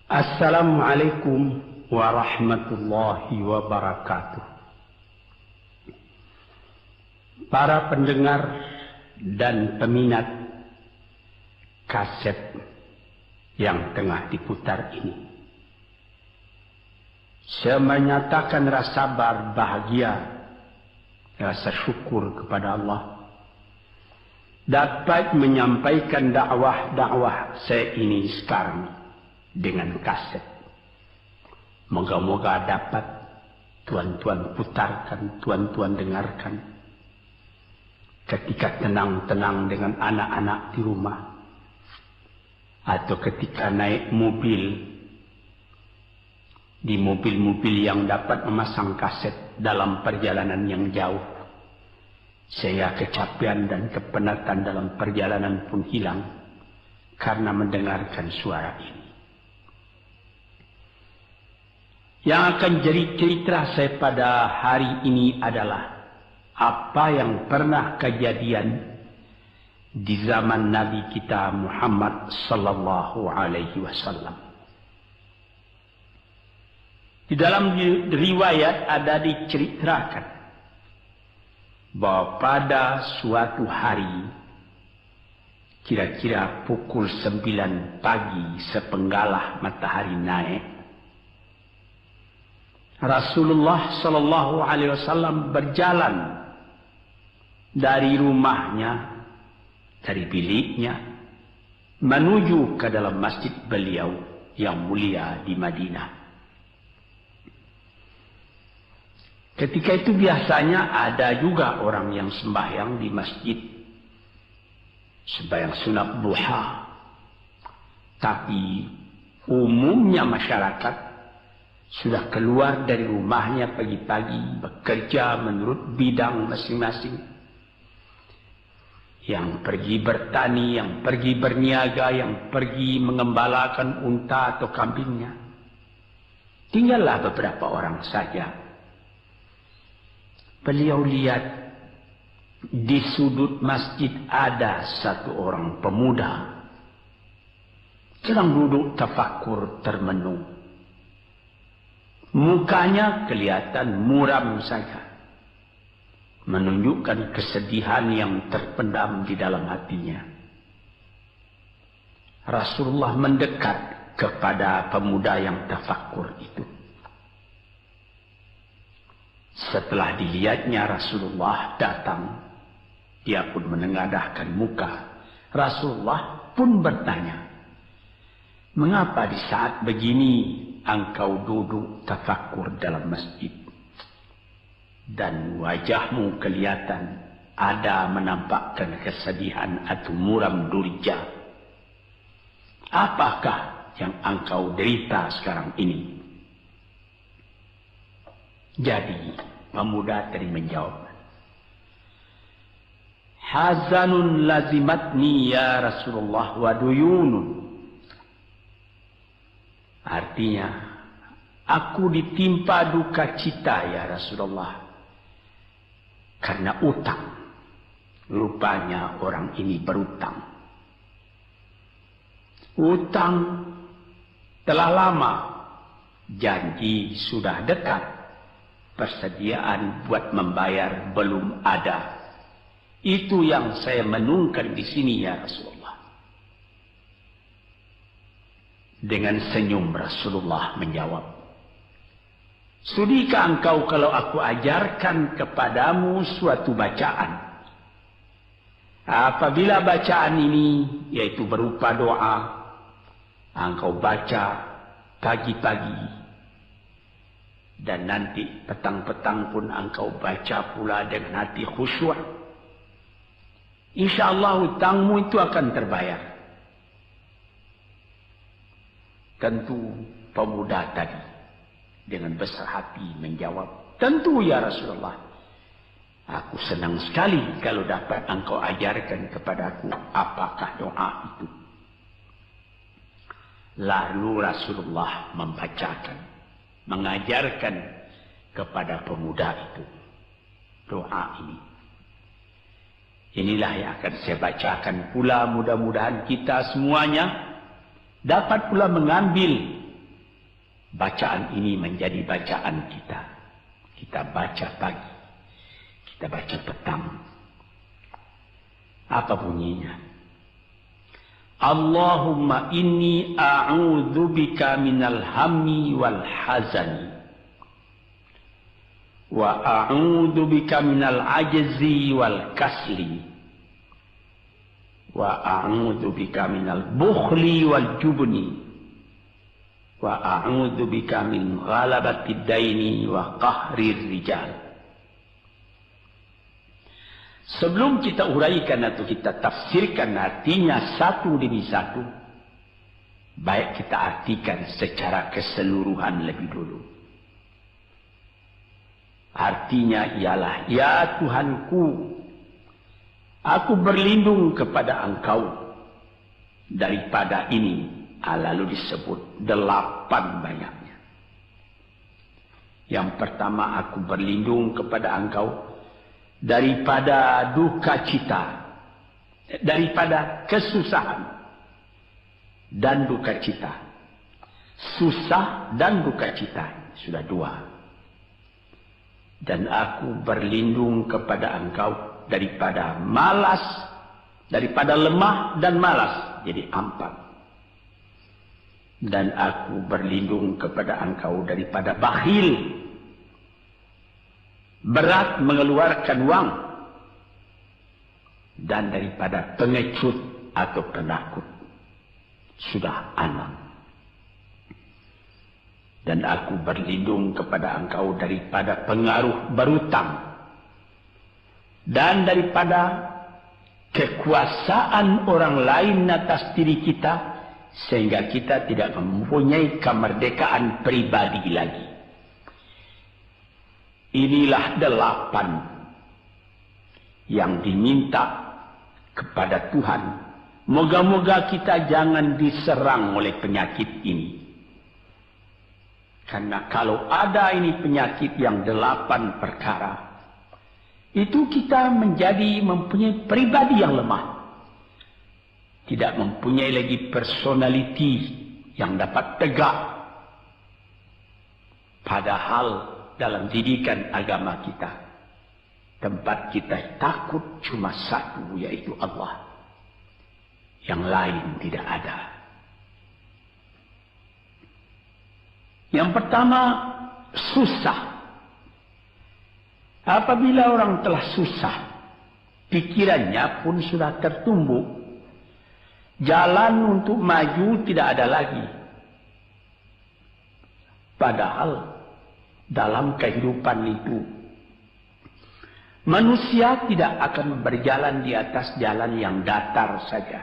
Assalamualaikum warahmatullahi wabarakatuh. Para pendengar dan peminat kaset yang tengah diputar ini, saya menyatakan rasa bahagia, rasa syukur kepada Allah dapat menyampaikan dakwah saya ini sekarang dengan kaset. Moga-moga dapat tuan-tuan putarkan, tuan-tuan dengarkan ketika tenang-tenang dengan anak-anak di rumah, atau ketika naik mobil, di mobil-mobil yang dapat memasang kaset dalam perjalanan yang jauh, sehingga kecapean dan kepenatan dalam perjalanan pun hilang karena mendengarkan suara ini. Yang akan jadi cerita saya pada hari ini adalah apa yang pernah kejadian di zaman Nabi kita Muhammad sallallahu alaihi wasallam. Di dalam riwayat ada diceritakan bahwa pada suatu hari, kira-kira pukul 9 pagi sepenggalah matahari naik, Rasulullah sallallahu alaihi wasallam berjalan dari rumahnya, dari biliknya, menuju ke dalam masjid beliau yang mulia di Madinah. Ketika itu biasanya ada juga orang yang sembahyang di masjid, sembahyang sunat duha. Tapi umumnya masyarakat sudah keluar dari rumahnya pagi-pagi, bekerja menurut bidang masing-masing. Yang pergi bertani, yang pergi berniaga, yang pergi mengembalakan unta atau kambingnya. Tinggallah beberapa orang saja. Beliau lihat di sudut masjid ada satu orang pemuda sedang duduk tafakur termenung. Mukanya kelihatan muram saja, menunjukkan kesedihan yang terpendam di dalam hatinya. Rasulullah mendekat kepada pemuda yang tafakur itu. Setelah dilihatnya Rasulullah datang, dia pun menengadahkan muka. Rasulullah pun bertanya, "Mengapa di saat begini engkau duduk tafakur dalam masjid? Dan wajahmu kelihatan ada menampakkan kesedihan atau muram durja. Apakah yang engkau derita sekarang ini?" Jadi pemuda tadi menjawab, "Hazanun lazimatni ya Rasulullah wa duyunun." Artinya, aku ditimpa duka cita ya Rasulullah karena utang. Rupanya orang ini berutang. Utang telah lama, janji sudah dekat, persediaan buat membayar belum ada. Itu yang saya menungkan di sini ya Rasulullah. Dengan senyum Rasulullah menjawab, "Sudikah engkau kalau aku ajarkan kepadamu suatu bacaan? Apabila bacaan ini, yaitu berupa doa, engkau baca pagi-pagi, dan nanti petang-petang pun engkau baca pula dengan hati khusyuk, insyaallah hutangmu itu akan terbayar." Tentu pemuda tadi dengan besar hati menjawab, "Tentu ya Rasulullah. Aku senang sekali kalau dapat engkau ajarkan kepadaku apakah doa itu." Lalu Rasulullah membacakan, mengajarkan kepada pemuda itu doa ini. Inilah yang akan saya bacakan pula, mudah-mudahan kita semuanya dapat pula mengambil bacaan ini menjadi bacaan kita. Kita baca pagi, kita baca petang. Apa bunyinya? Allahumma inni a'udzubika minal hammi wal hazani wa a'udzubika minal ajzi wal kasli wa a'udzubika minal bukhli wal jubni wa a'udzubika min ghalabati daini wa qahrir rijal. Sebelum kita uraikan atau kita tafsirkan artinya satu demi satu, baik kita artikan secara keseluruhan lebih dulu. Artinya ialah, ya Tuhanku, aku berlindung kepada Engkau daripada ini. Lalu disebut 8 banyaknya. Yang pertama, aku berlindung kepada Engkau daripada duka cita, daripada kesusahan dan duka cita. Susah dan duka cita, sudah 2. Dan aku berlindung kepada Engkau daripada malas, daripada lemah dan malas, jadi 4. Dan aku berlindung kepada Engkau daripada bakhil, berat mengeluarkan wang, dan daripada pengecut atau penakut, sudah 6. Dan aku berlindung kepada Engkau daripada pengaruh berutang dan daripada kekuasaan orang lain atas diri kita, sehingga kita tidak mempunyai kemerdekaan pribadi lagi. Inilah 8 yang diminta kepada Tuhan. Moga-moga kita jangan diserang oleh penyakit ini. Karena kalau ada ini penyakit yang 8 perkara, itu kita mempunyai pribadi yang lemah. Tidak mempunyai lagi personality yang dapat tegak. Padahal dalam didikan agama kita, tempat kita takut cuma satu, yaitu Allah. Yang lain tidak ada. Yang pertama, susah. Apabila orang telah susah, pikirannya pun sudah tertumbuk. Jalan untuk maju tidak ada lagi. Padahal dalam kehidupan itu, manusia tidak akan berjalan di atas jalan yang datar saja,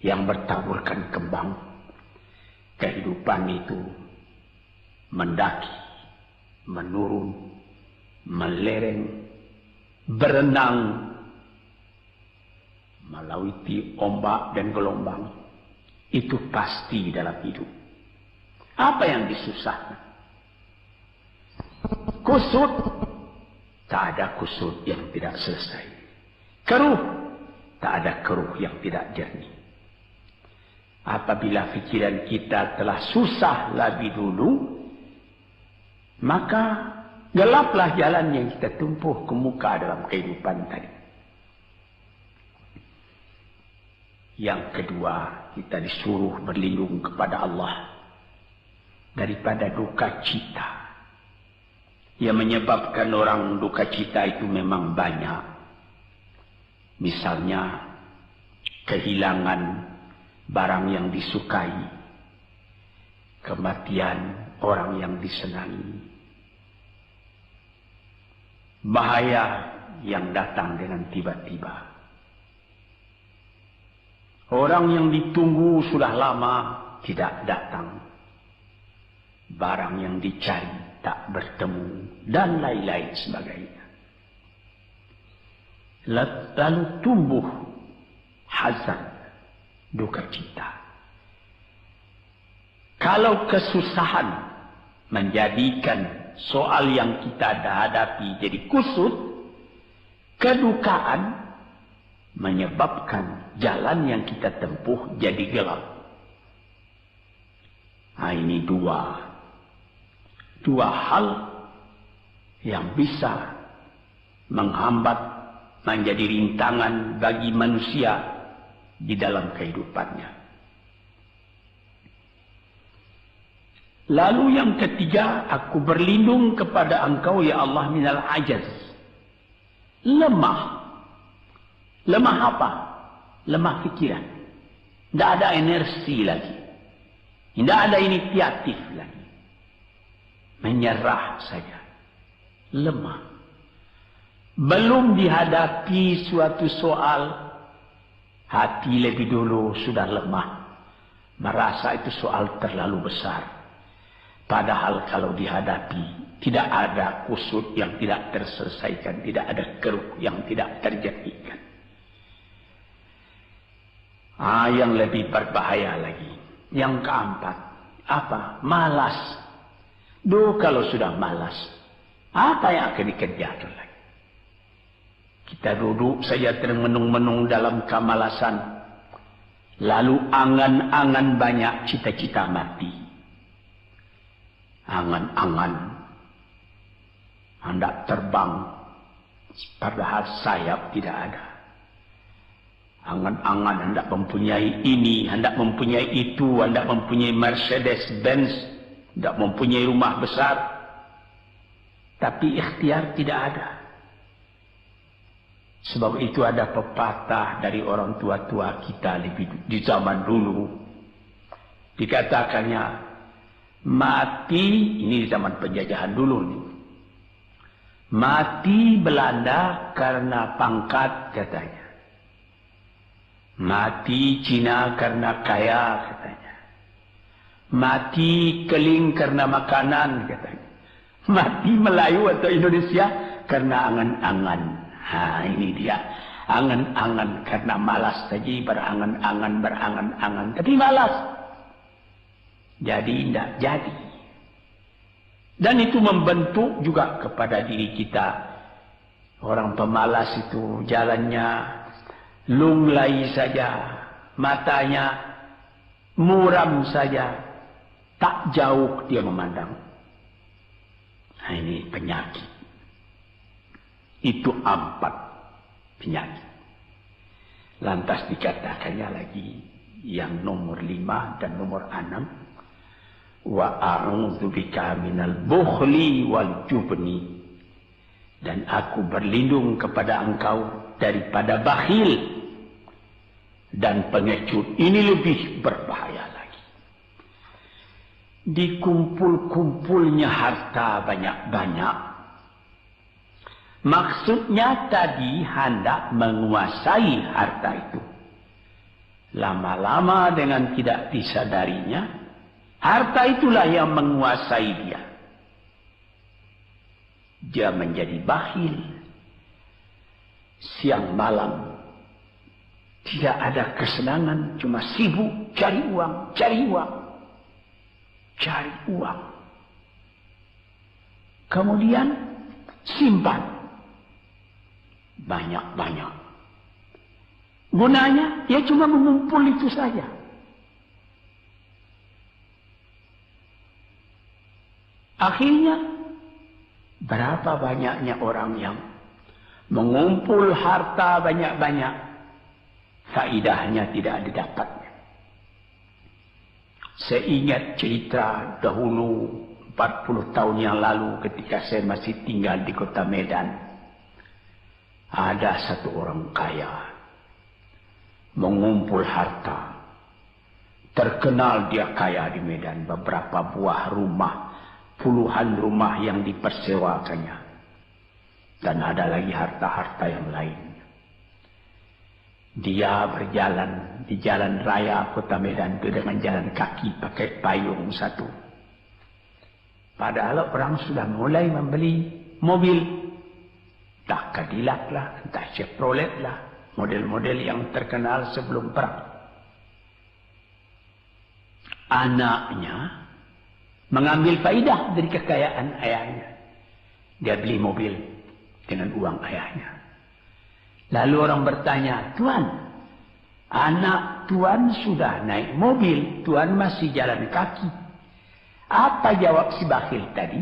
yang bertaburkan kembang. Kehidupan itu mendaki, menurun, melereng, berenang, melalui ombak dan gelombang. Itu pasti dalam hidup. Apa yang disusahkan? Kusut, tak ada kusut yang tidak selesai. Keruh, tak ada keruh yang tidak jernih. Apabila pikiran kita telah susah lebih dulu, maka gelaplah jalan yang kita tempuh ke muka dalam kehidupan tadi. Yang kedua, kita disuruh berlindung kepada Allah daripada duka cita. Yang menyebabkan orang duka cita itu memang banyak. Misalnya, kehilangan barang yang disukai, kematian orang yang disenangi, bahaya yang datang dengan tiba-tiba. Orang yang ditunggu sudah lama tidak datang. Barang yang dicari tak bertemu. Dan lain-lain sebagainya. Lalu tumbuh hazan, duka cita. Kalau kesusahan menjadikan soal yang kita hadapi jadi kusut, kedukaan menyebabkan jalan yang kita tempuh jadi gelap. Nah, ini 2 dua hal yang bisa menghambat, menjadi rintangan bagi manusia di dalam kehidupannya. Lalu yang ketiga, aku berlindung kepada Engkau ya Allah minal ajaz. Lemah. Lemah apa? Lemah pikiran. Tidak ada energi lagi. Tidak ada inisiatif lagi. Menyerah saja. Lemah. Belum dihadapi suatu soal, hati lebih dulu sudah lemah. Merasa itu soal terlalu besar. Padahal kalau dihadapi, tidak ada kusut yang tidak terselesaikan. Tidak ada keruh yang tidak terjadikan. Yang lebih berbahaya lagi. Yang keempat, apa? Malas. Kalau sudah malas, apa yang akan dikerjakan lagi? Kita duduk saja termenung-menung dalam kemalasan. Lalu angan-angan banyak, cita-cita mati. Angan-angan hendak terbang, padahal sayap tidak ada. Angan-angan hendak mempunyai ini, hendak mempunyai itu, hendak mempunyai Mercedes-Benz, hendak mempunyai rumah besar. Tapi ikhtiar tidak ada. Sebab itu ada pepatah dari orang tua-tua kita di zaman dulu. Dikatakannya, mati, ini di zaman penjajahan dulu nih. Mati Belanda karena pangkat katanya. Mati Cina karena kaya katanya. Mati Keling karena makanan katanya. Mati Melayu atau Indonesia karena angan-angan. Ini dia. Angan-angan karena malas saja, berangan-angan. Tapi malas. Jadi tidak jadi. Dan itu membentuk juga kepada diri kita. Orang pemalas itu jalannya lunglai saja. Matanya muram saja. Tak jauh dia memandang. Ini penyakit. Itu 4 penyakit. Lantas dikatakannya lagi yang nomor 5 dan nomor 6. Wa a'udzubika minal bukhli wal jubni. Dan aku berlindung kepada Engkau daripada bakhil dan pengecut. Ini lebih berbahaya lagi. Dikumpul-kumpulnya harta banyak-banyak. Maksudnya tadi hendak menguasai harta itu. Lama-lama dengan tidak disadarinya, harta itulah yang menguasai dia. Dia menjadi bakhil. Siang malam tidak ada kesenangan, cuma sibuk cari uang, cari uang, cari uang. Kemudian simpan banyak-banyak. Gunanya ya cuma mengumpul itu saja. Akhirnya berapa banyaknya orang yang mengumpul harta banyak-banyak, faidahnya tidak didapatnya. Saya ingat cerita dahulu 40 tahun yang lalu ketika saya masih tinggal di kota Medan. Ada satu orang kaya mengumpul harta. Terkenal dia kaya di Medan, beberapa buah rumah, puluhan rumah yang dipersewakannya. Dan ada lagi harta-harta yang lain. Dia berjalan di jalan raya kota Medan itu dengan jalan kaki pakai payung satu. Padahal orang sudah mulai membeli mobil. Entah Cadillac lah, entah Chevrolet lah. Model-model yang terkenal sebelum perang. Anaknya mengambil faidah dari kekayaan ayahnya. Dia beli mobil dengan uang ayahnya. Lalu orang bertanya, Tuan, anak Tuan sudah naik mobil, Tuan masih jalan kaki. Apa jawab si bakhil tadi?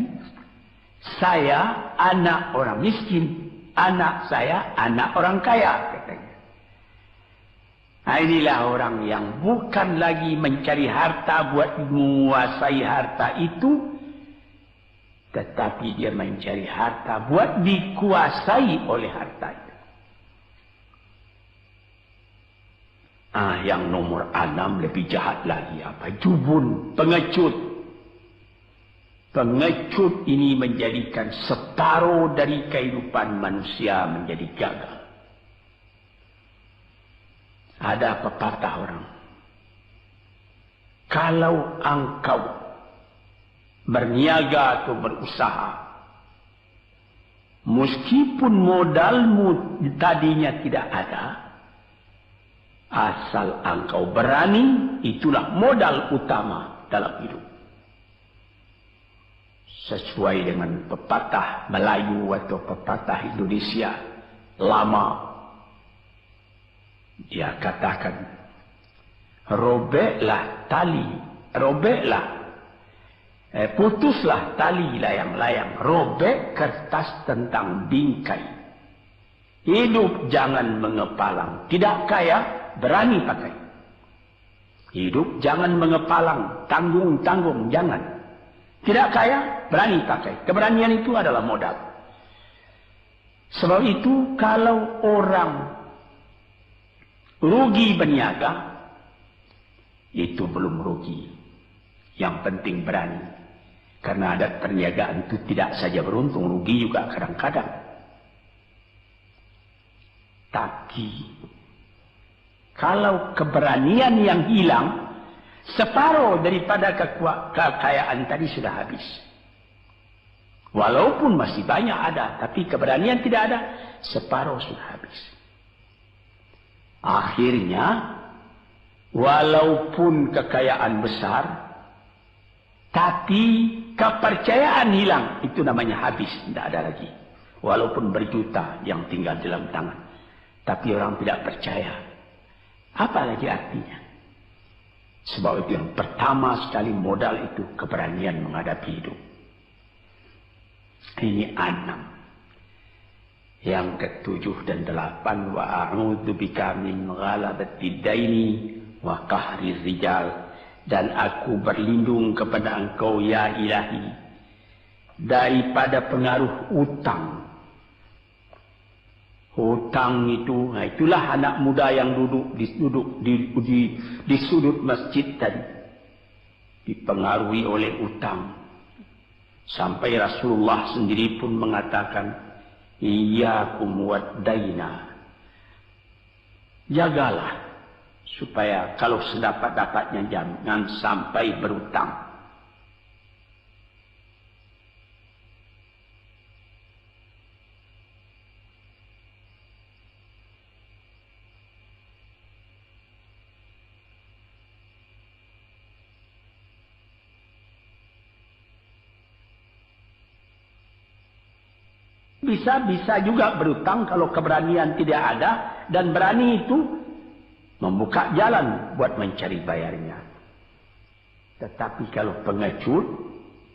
Saya anak orang miskin, anak saya anak orang kaya, katanya. Nah, inilah orang yang bukan lagi mencari harta buat menguasai harta itu, tetapi dia mencari harta buat dikuasai oleh harta itu. Yang nomor 6 lebih jahat lagi. Apa? Jubun, pengecut. Pengecut ini menjadikan separuh dari kehidupan manusia menjadi gagal. Ada pepatah orang, kalau engkau berniaga atau berusaha, meskipun modalmu tadinya tidak ada, asal engkau berani, itulah modal utama dalam hidup. Sesuai dengan pepatah Melayu atau pepatah Indonesia lama, dia katakan, putuslah tali layang-layang, robek kertas tentang bingkai. Hidup jangan mengepalang, tidak kaya berani pakai. Hidup jangan mengepalang, tanggung-tanggung jangan. Tidak kaya berani pakai. Keberanian itu adalah modal. Sebab itu kalau orang rugi berniaga, itu belum rugi. Yang penting berani. Karena adat perniagaan itu tidak saja beruntung, rugi juga kadang-kadang. Tapi kalau keberanian yang hilang, separuh daripada kekayaan tadi sudah habis. Walaupun masih banyak ada, tapi keberanian tidak ada, separuh sudah habis. Akhirnya, walaupun kekayaan besar, tapi kepercayaan hilang, itu namanya habis, tidak ada lagi. Walaupun berjuta yang tinggal dalam tangan, tapi orang tidak percaya. Apa lagi artinya? Sebab itu yang pertama sekali modal itu keberanian menghadapi hidup. Ini 6. Yang ke-7 dan 8, wa a'udzu bika min ghalabatid daini wa qahri rijal, dan aku berlindung kepada Engkau ya Ilahi daripada pengaruh utang. Hutang itu, itulah anak muda yang duduk di sudut masjid tadi, dipengaruhi oleh utang. Sampai Rasulullah sendiri pun mengatakan, iyyakum wad-daina. Jagalah supaya kalau sedapat-dapatnya jangan sampai berutang. Bisa juga berutang kalau keberanian tidak ada, dan berani itu membuka jalan buat mencari bayarnya. Tetapi kalau pengecut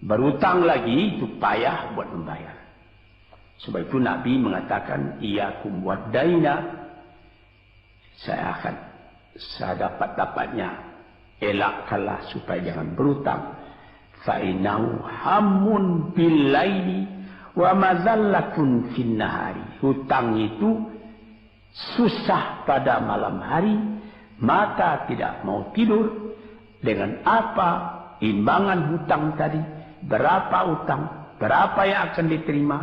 berutang lagi, itu payah buat membayar. Sebab itu Nabi mengatakan, iyyakum wad-daina, saya akan sedapat-dapatnya elakkanlah supaya jangan berutang. Fa innahu hammun bil laili wa mazallatun fin nahari. Hutang itu susah pada malam hari, mata tidak mau tidur. Dengan apa imbangan hutang tadi, berapa utang, berapa yang akan diterima,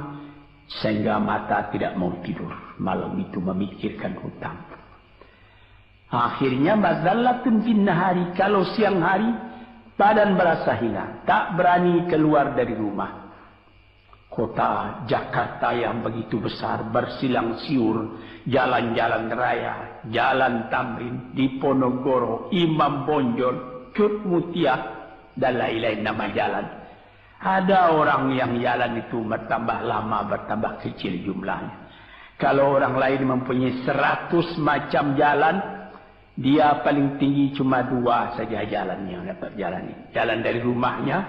sehingga mata tidak mau tidur malam itu memikirkan hutang. Akhirnya mazallatun fin nahari, kalau siang hari badan berasa hina, tak berani keluar dari rumah. Kota Jakarta yang begitu besar, bersilang siur, jalan-jalan raya, jalan Tamrin, Diponegoro, Imam Bonjol, Cut Mutia, dan lain-lain nama jalan. Ada orang yang jalan itu bertambah lama, bertambah kecil jumlahnya. Kalau orang lain mempunyai 100 macam jalan, dia paling tinggi cuma 2 saja jalan yang dapat jalani. Jalan dari rumahnya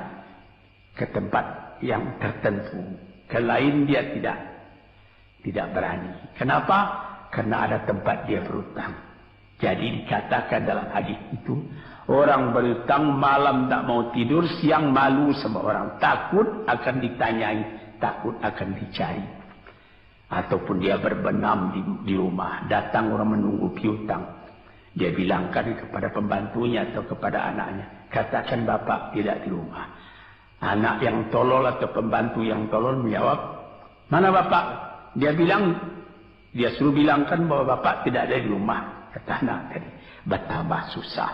ke tempat yang tertentu. Ke lain dia tidak berani. Kenapa? Karena ada tempat dia berhutang. Jadi dikatakan dalam hadis itu, orang berhutang malam tak mau tidur, siang malu sama orang. Takut akan ditanyai, takut akan dicari. Ataupun dia berbenam di rumah, datang orang menunggu piutang. Dia bilangkan kepada pembantunya atau kepada anaknya, katakan bapak tidak di rumah. Anak yang tolol atau pembantu yang tolol menjawab, mana bapak? Dia suruh bilangkan bahwa bapak tidak ada di rumah. Kata anak tadi, betapa susah.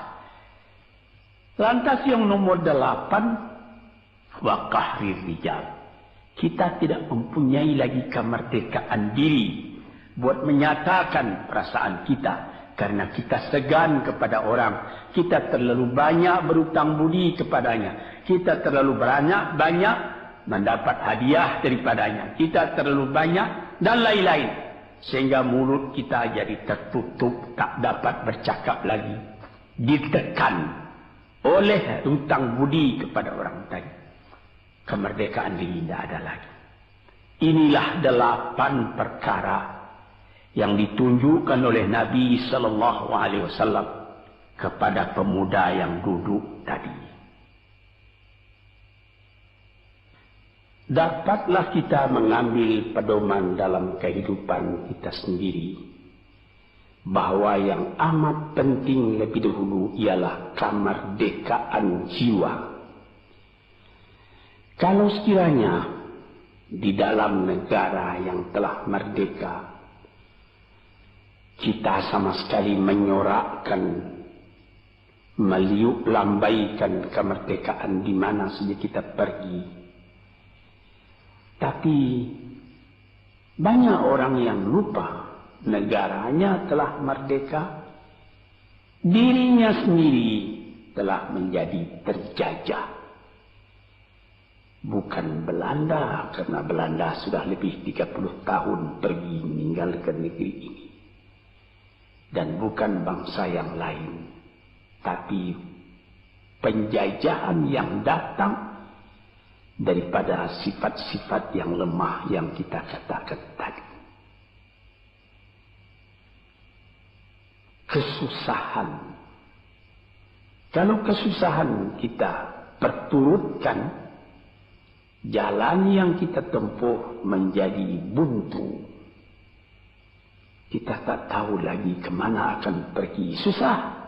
Lantas yang nomor 8, wa qahrir rijal. Kita tidak mempunyai lagi kemerdekaan diri buat menyatakan perasaan kita. Karena kita segan kepada orang. Kita terlalu banyak berutang budi kepadanya. Kita terlalu banyak mendapat hadiah daripadanya. Kita terlalu banyak dan lain-lain. Sehingga mulut kita jadi tertutup. Tak dapat bercakap lagi. Ditekan oleh hutang budi kepada orang tadi. Kemerdekaan diri tidak ada lagi. Inilah 8 perkara yang ditunjukkan oleh Nabi Sallallahu Alaihi Wasallam kepada pemuda yang duduk tadi. Dapatlah kita mengambil pedoman dalam kehidupan kita sendiri, bahwa yang amat penting lebih dahulu ialah kemerdekaan jiwa. Kalau sekiranya di dalam negara yang telah merdeka, kita sama sekali menyorakkan, meliuk lambaikan kemerdekaan di mana saja kita pergi. Tapi banyak orang yang lupa negaranya telah merdeka, dirinya sendiri telah menjadi terjajah. Bukan Belanda, karena Belanda sudah lebih 30 tahun pergi meninggalkan negeri ini. Dan bukan bangsa yang lain, tapi penjajahan yang datang daripada sifat-sifat yang lemah yang kita katakan tadi. Kesusahan. Kalau kesusahan kita perturutkan, jalan yang kita tempuh menjadi buntu. Kita tak tahu lagi kemana akan pergi. Susah.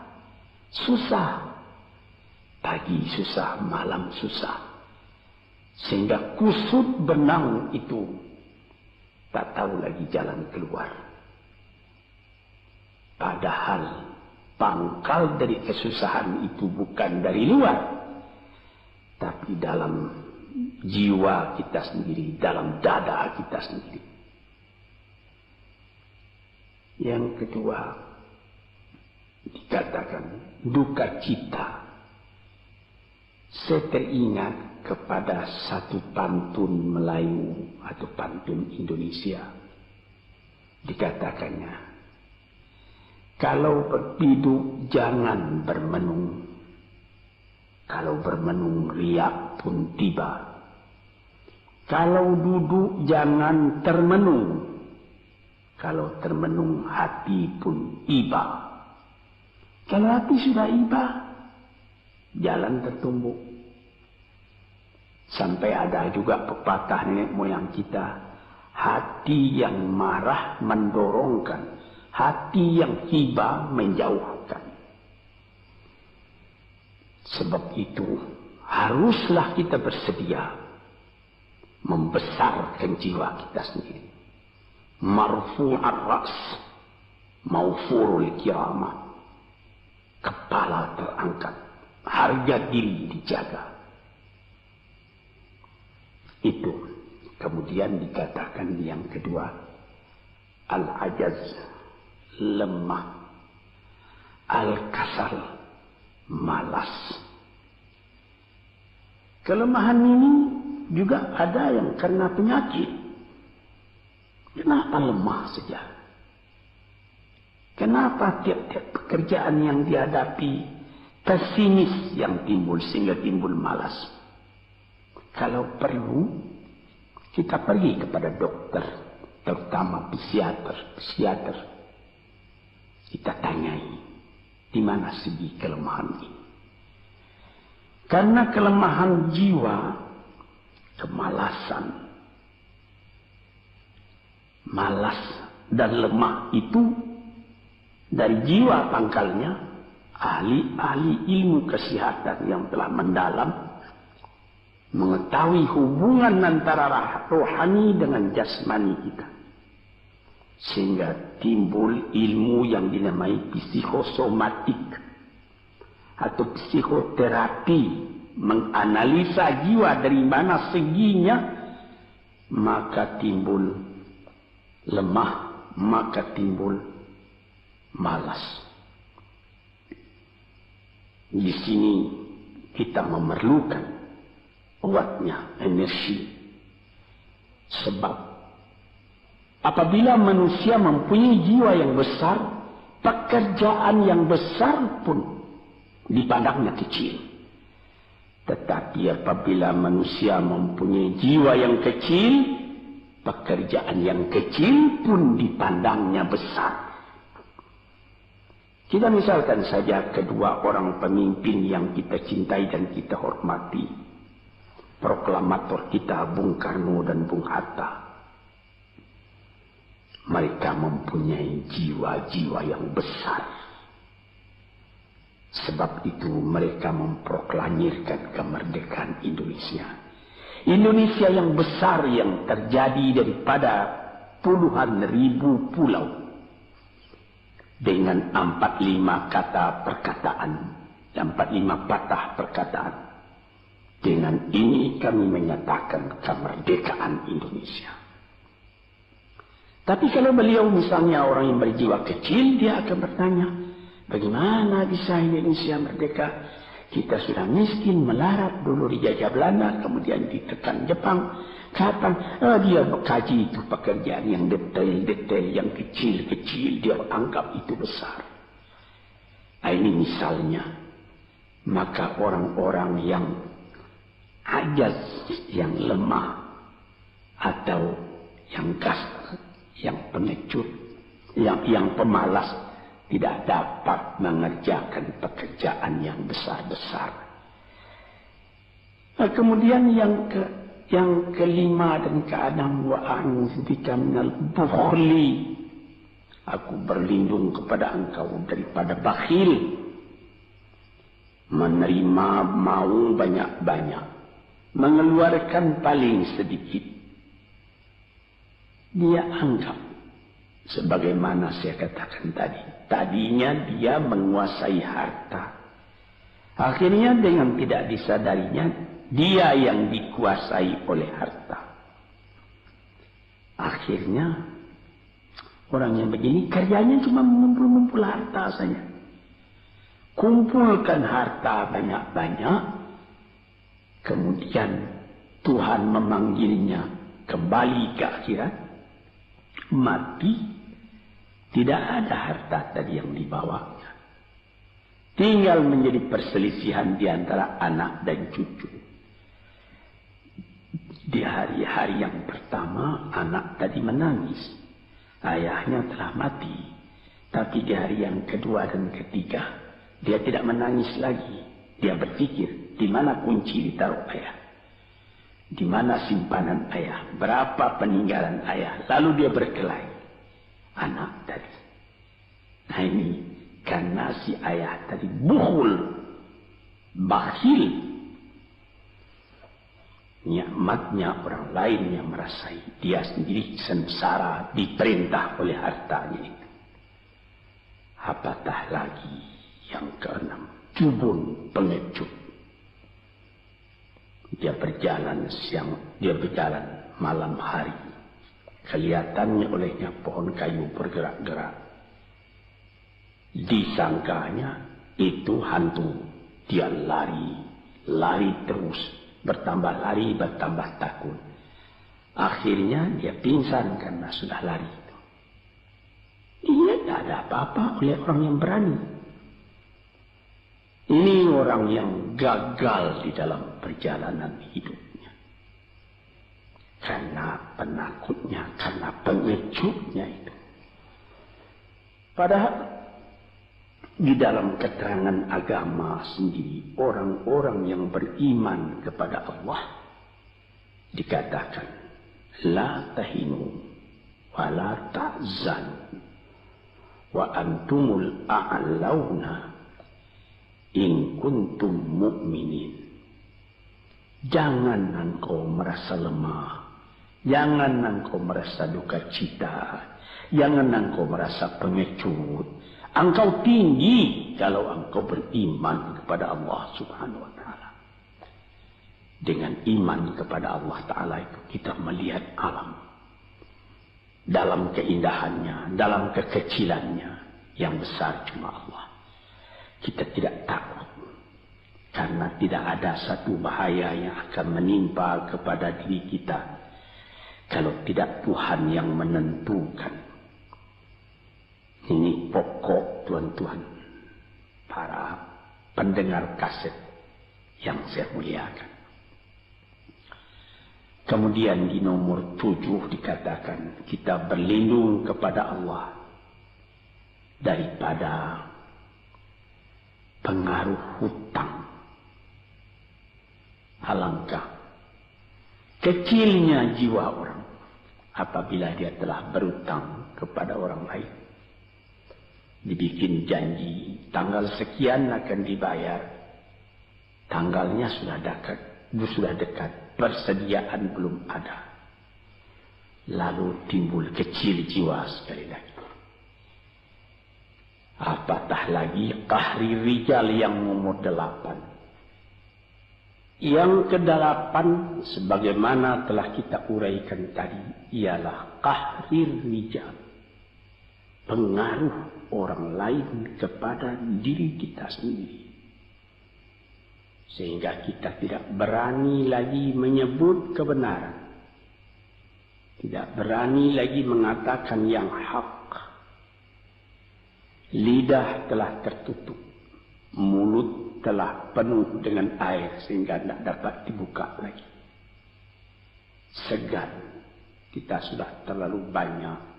Pagi susah, malam susah. Sehingga kusut benang itu tak tahu lagi jalan keluar. Padahal pangkal dari kesusahan itu bukan dari luar, tapi dalam jiwa kita sendiri, dalam dada kita sendiri. Yang kedua, dikatakan duka cita. Saya teringat kepada satu pantun Melayu atau pantun Indonesia. Dikatakannya, kalau berhidup jangan bermenung. Kalau bermenung riak pun tiba. Kalau duduk jangan termenung. Kalau termenung hati pun iba. Kalau hati sudah iba, jalan tertumbuk. Sampai ada juga pepatah nenek moyang kita, hati yang marah mendorongkan, hati yang iba menjauhkan. Sebab itu haruslah kita bersedia membesarkan jiwa kita sendiri. Marfu'ar ra's, maufurul kiramah. Kepala terangkat, harga diri dijaga. Itu. Kemudian dikatakan yang kedua, al-ajaz, lemah, al-kasal, malas. Kelemahan ini juga ada yang karena penyakit. Kenapa lemah saja? Kenapa tiap-tiap pekerjaan yang dihadapi pesimis yang timbul sehingga timbul malas? kalau perlu kita pergi kepada dokter, terutama psikiater. Kita tanyai di mana segi kelemahan ini. Karena kelemahan jiwa, kemalasan, malas dan lemah itu dari jiwa pangkalnya. Ahli-ahli ilmu kesehatan yang telah mendalam mengetahui hubungan antara rohani dengan jasmani kita, sehingga timbul ilmu yang dinamai psikosomatik atau psikoterapi, menganalisa jiwa dari mana seginya, maka timbul lemah, maka timbul malas. Di sini kita memerlukan kuatnya energi. Sebab apabila manusia mempunyai jiwa yang besar, pekerjaan yang besar pun dipandangnya kecil. Tetapi apabila manusia mempunyai jiwa yang kecil, pekerjaan yang kecil pun dipandangnya besar. Kita misalkan saja kedua orang pemimpin yang kita cintai dan kita hormati. Proklamator kita Bung Karno dan Bung Hatta. Mereka mempunyai jiwa-jiwa yang besar. Sebab itu mereka memproklamirkan kemerdekaan Indonesia. Indonesia yang besar yang terjadi daripada puluhan ribu pulau. Dengan 45 kata perkataan, 45 patah perkataan. Dengan ini kami menyatakan kemerdekaan Indonesia. Tapi kalau beliau misalnya orang yang berjiwa kecil, dia akan bertanya, bagaimana bisa Indonesia merdeka? Kita sudah miskin, melarat, dulu dijajah Belanda, kemudian ditekan Jepang. Kapan dia mengkaji itu pekerjaan yang detail-detail, yang kecil-kecil, dia anggap itu besar. Nah, ini misalnya. Maka orang-orang yang ajaz, yang lemah, atau yang kasar, yang pengecut, yang pemalas, tidak dapat mengerjakan pekerjaan yang besar-besar. Nah, kemudian yang kelima dan keenam, wa a'udzubika minal bukhli. Aku berlindung kepada engkau daripada bakhil. Menerima mau banyak-banyak, mengeluarkan paling sedikit. Dia anggap, sebagaimana saya katakan tadi, tadinya dia menguasai harta. Akhirnya dengan tidak disadarinya, dia yang dikuasai oleh harta. Akhirnya orang yang begini kerjanya cuma mengumpul-ngumpul harta saja. Kumpulkan harta banyak-banyak. Kemudian Tuhan memanggilnya kembali ke akhirat. Mati. Tidak ada harta tadi yang dibawanya. Tinggal menjadi perselisihan di antara anak dan cucu. Di hari-hari yang pertama, anak tadi menangis. Ayahnya telah mati. Tapi di hari yang kedua dan ketiga, dia tidak menangis lagi. Dia berpikir, di mana kunci ditaruh ayah? Di mana simpanan ayah? Berapa peninggalan ayah? Lalu dia berkelahi. Anak tadi. Nah ini, karena si ayah tadi bukhul, bakhil. Nikmatnya orang lain yang merasai, dia sendiri sengsara diperintah oleh hartanya itu. Apatah lagi yang keenam, jubun, pengecut. Dia berjalan siang, dia berjalan malam hari. Kelihatannya olehnya pohon kayu bergerak-gerak. Disangkanya itu hantu. Dia lari terus. Bertambah lari, bertambah takut. Akhirnya dia pingsan karena sudah lari. Dia tidak ada apa-apa oleh orang yang berani. Ini orang yang gagal di dalam perjalanan hidupnya. karena penakutnya, karena pengejutnya itu. Padahal di dalam keterangan agama sendiri, orang-orang yang beriman kepada Allah dikatakan la tahinu wa la tahzanu wa antumul a'launa in kuntum mu'minin. Jangan engkau merasa lemah, jangan engkau merasa duka cita, jangan engkau merasa pengecut. Engkau tinggi kalau engkau beriman kepada Allah Subhanahu wa Ta'ala. Dengan iman kepada Allah Ta'ala itu kita melihat alam dalam keindahannya, dalam kekecilannya. Yang besar cuma Allah. Kita tidak takut karena tidak ada satu bahaya yang akan menimpa kepada diri kita kalau tidak Tuhan yang menentukan. Ini pokok tuan-tuan, para pendengar kaset yang saya muliakan. Kemudian di nomor 7 dikatakan kita berlindung kepada Allah daripada pengaruh hutang. Alangkah kecilnya jiwa orang apabila dia telah berutang kepada orang lain. Dibikin janji tanggal sekian akan dibayar, tanggalnya sudah dekat, persediaan belum ada, lalu timbul kecil jiwa sekali lagi. Apatah lagi qahri rijal yang nomor 8. Yang ke-8 sebagaimana telah kita uraikan tadi ialah qahri rijal, pengaruh orang lain kepada diri kita sendiri. Sehingga kita tidak berani lagi menyebut kebenaran. Tidak berani lagi mengatakan yang hak. Lidah telah tertutup. Mulut telah penuh dengan air sehingga tidak dapat dibuka lagi. Segan. Kita sudah terlalu banyak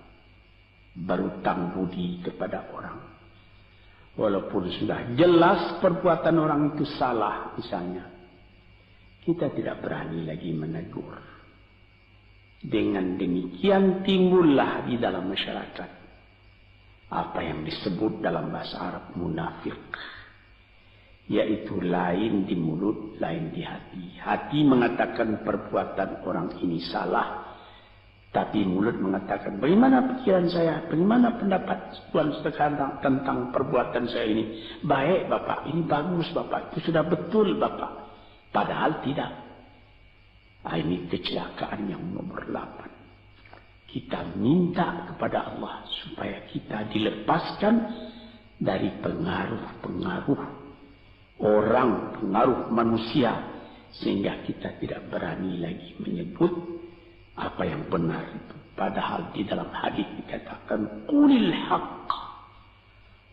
berutang budi kepada orang. Walaupun sudah jelas perbuatan orang itu salah misalnya, kita tidak berani lagi menegur. Dengan demikian timbullah di dalam masyarakat apa yang disebut dalam bahasa Arab munafik, yaitu lain di mulut, lain di hati. Hati mengatakan perbuatan orang ini salah, tapi mulut mengatakan, bagaimana pikiran saya, bagaimana pendapat Tuhan sekarang tentang perbuatan saya ini. Baik Bapak, ini bagus Bapak, itu sudah betul Bapak. Padahal tidak. Ini kecelakaan yang nomor 8. Kita minta kepada Allah supaya kita dilepaskan dari pengaruh-pengaruh orang, pengaruh manusia. Sehingga kita tidak berani lagi menyebut apa yang benar itu. Padahal di dalam hadis dikatakan qulil haqq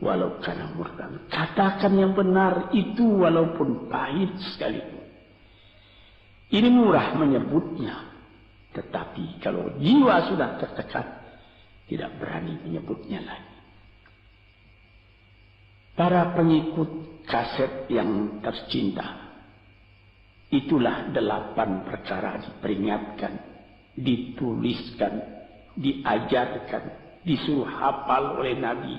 walau kana murran. Katakan yang benar itu walaupun pahit sekalipun. Ini murah menyebutnya, tetapi kalau jiwa sudah tertekan tidak berani menyebutnya lagi. Para pengikut kaset yang tercinta, itulah 8 perkara diperingatkan, dituliskan, diajarkan, disuruh hafal oleh Nabi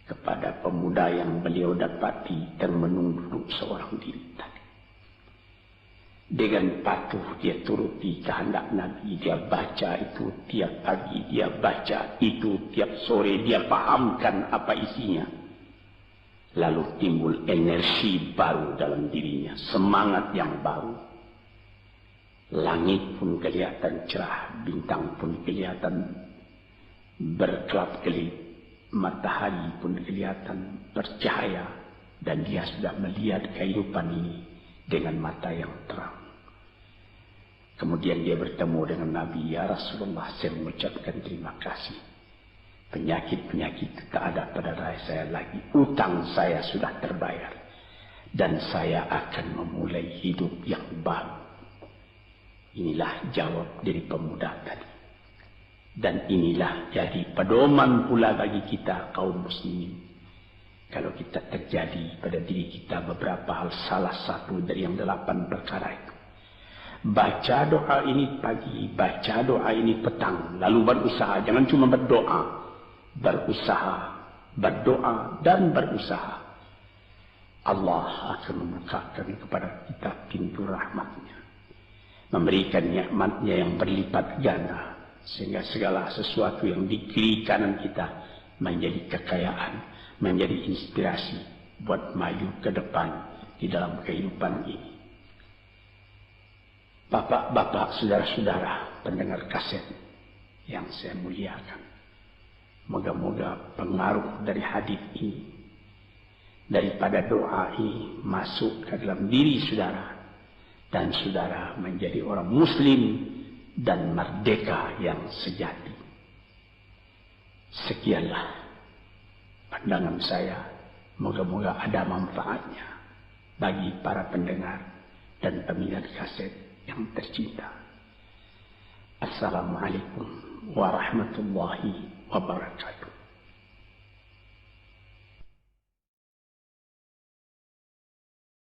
kepada pemuda yang beliau dapati termenung duduk seorang diri tadi. Dengan patuh dia turuti kehendak Nabi, dia baca itu tiap pagi, dia baca itu tiap sore, dia pahamkan apa isinya. Lalu timbul energi baru dalam dirinya, semangat yang baru. Langit pun kelihatan cerah, bintang pun kelihatan berkelap-kelip, matahari pun kelihatan bercahaya, dan dia sudah melihat kehidupan ini dengan mata yang terang. Kemudian dia bertemu dengan Nabi, ya Rasulullah, saya mengucapkan terima kasih. Penyakit-penyakit tak ada pada saya lagi, utang saya sudah terbayar, dan saya akan memulai hidup yang baru. Inilah jawab dari pemuda tadi. Dan inilah jadi pedoman pula bagi kita kaum muslimin. Kalau kita terjadi pada diri kita beberapa hal, salah satu dari yang 8 perkara itu. Baca doa ini pagi, baca doa ini petang, lalu berusaha. Jangan cuma berdoa, berusaha, berdoa dan berusaha. Allah akan membukakan kepada kita pintu rahmatnya, memberikan nikmatnya yang berlipat ganda, sehingga segala sesuatu yang di kiri kanan kita menjadi kekayaan, menjadi inspirasi buat maju ke depan di dalam kehidupan ini. Bapak-bapak, saudara-saudara pendengar kaset yang saya muliakan, moga-moga pengaruh dari hadis ini, daripada doa ini masuk ke dalam diri saudara, dan saudara menjadi orang muslim dan merdeka yang sejati. Sekianlah pandangan saya, moga-moga ada manfaatnya bagi para pendengar dan peminat kaset yang tercinta. Assalamualaikum warahmatullahi wabarakatuh.